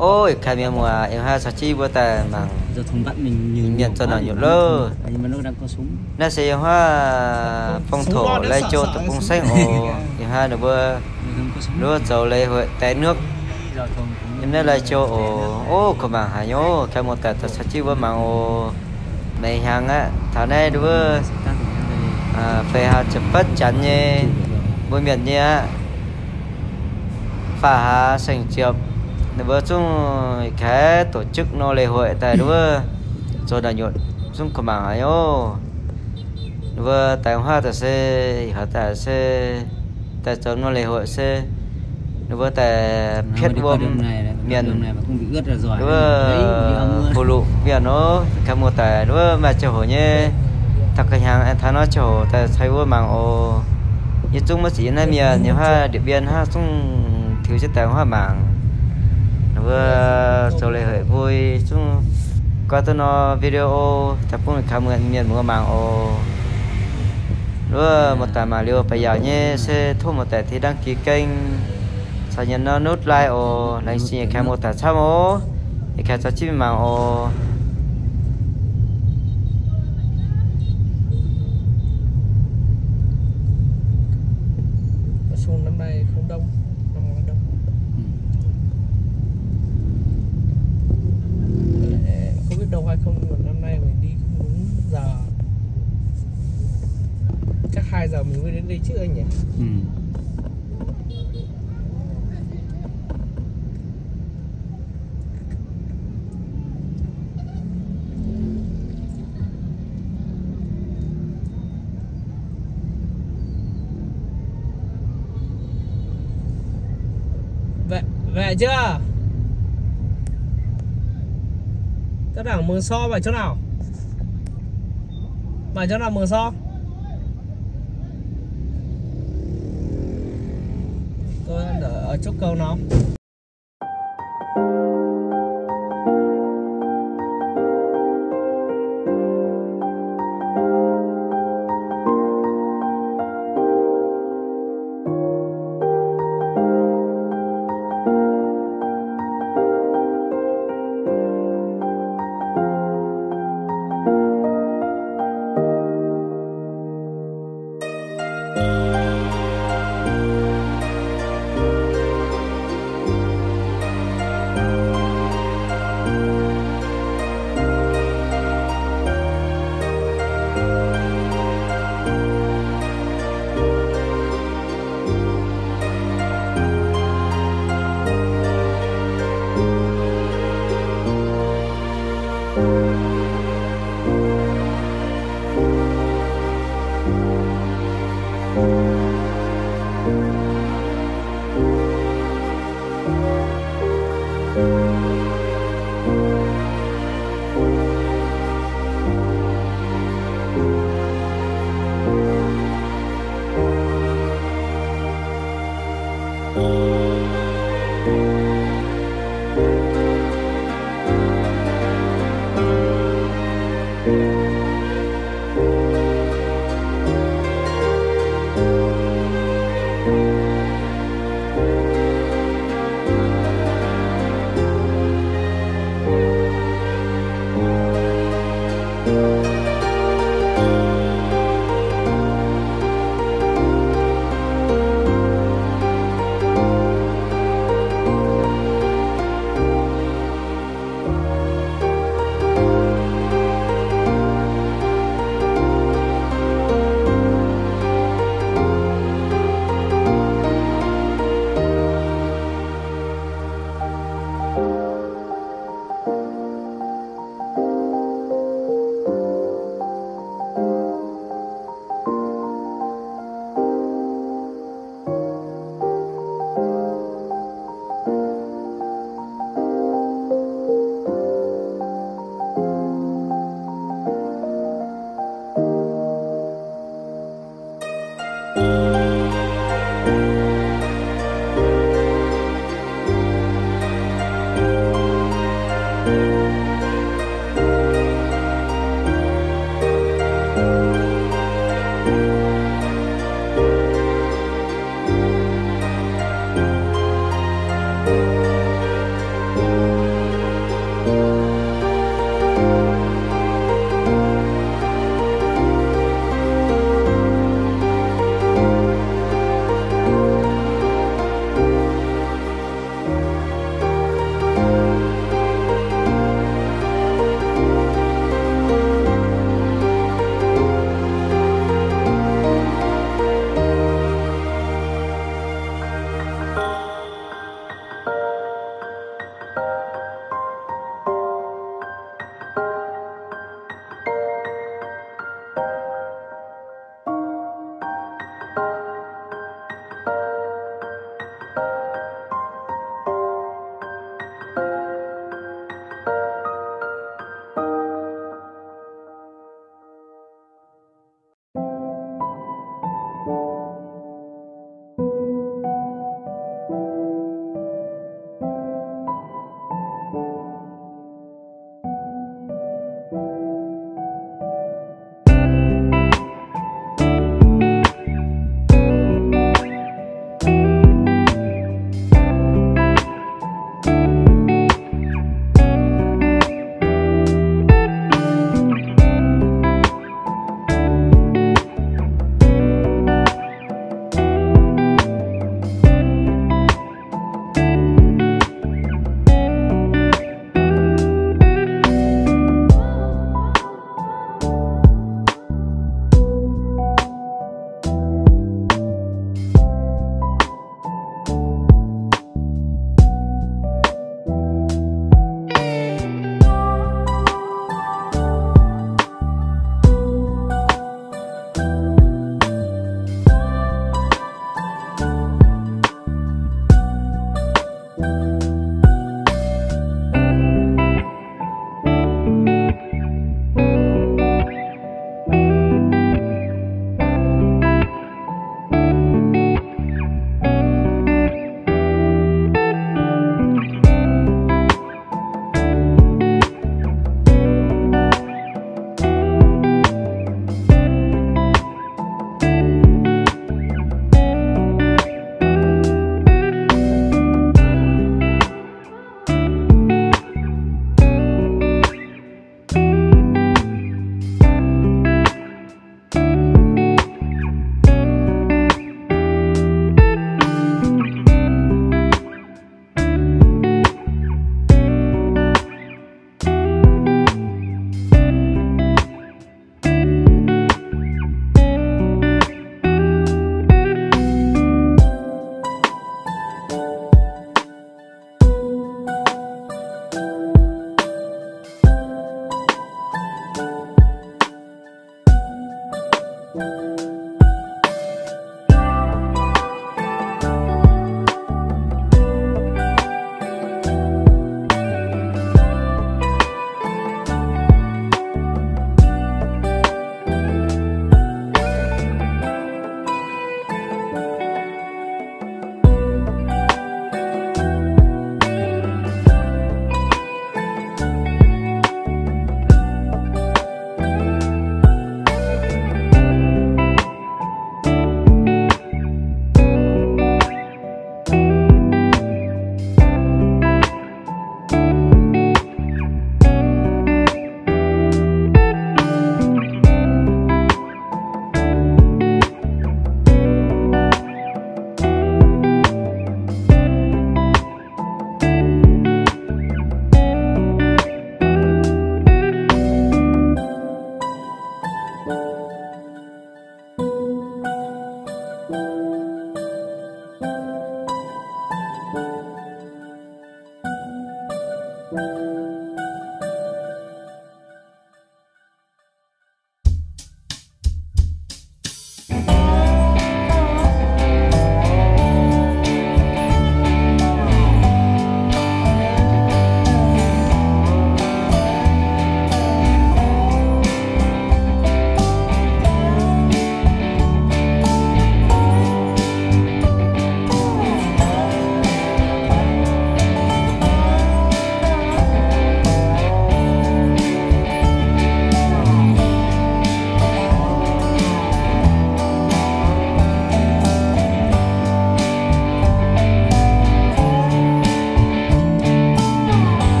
ôi cái miếng mùa em ha sao chi bữa ta mà giờ thùng bắt mình nhận cho nó nhiều lơ nhưng mà nó đang có súng nó sẽ hoa phong thổ lấy cho tập phong xanh ồ em ha được bữa dầu lấy hội té nước em nói lấy cho ô có bằng hả nhô cái một tờ sao chi bữa mà ồ mày hàng á thằng này đứa phải học chụp bắt chắn nhé bữa miền nhé phá sành chụp bữa chúng cái tổ chức nó lễ hội tại đứa rồi đã nhộn chúng có bằng ấy ô vừa tại hoa tại xe họ tại xe tại chỗ nó lễ hội xe vừa tại phết vôm miền vừa bù lụ miền nó cả một tại vừa mà chỗ nhé thật cái hàng anh thấy nó chỗ tại thấy vừa mang ô như chúng mới chỉ nói miền nhiều ha điện biên ha chúng thiếu chất tài hoa mảng vừa sau lễ hội vui chúng có tôi nó video tập cũng cảm ơn miền mua mảng ô nữa một tài mà liều bây giờ nhé sẽ thu một tài thì đăng ký kênh sau nhận nó nút like ô like xin cái một tài sao ô thì cái cho chim mảng ô xuân năm nay không đông không biết đâu hay không, nhưng mà năm nay mình đi không đúng giờ, chắc 2 giờ mình mới đến đây chứ anh nhỉ. Về chưa? Tất cả Mường So vào chỗ nào? Vào chỗ nào Mường So? Tôi ở chỗ cầu nào?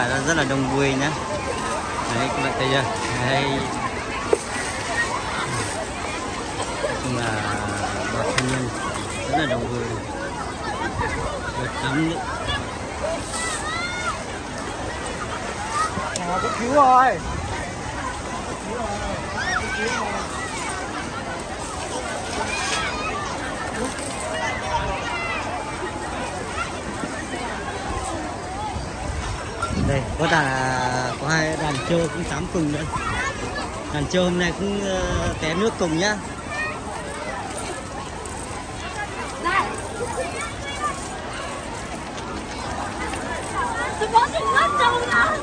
phải là rất là đông vui nhá. Đấy các bạn thấy chưa? Đây chung là bà thân nhân rất là đông vui, được tắm nữa. Cấp cứu rồi. Đây có hai đàn trâu cũng tắm cùng nữa. Đàn trâu hôm nay cũng té nước cùng nhá. Tôi có xin hết trâu nữa.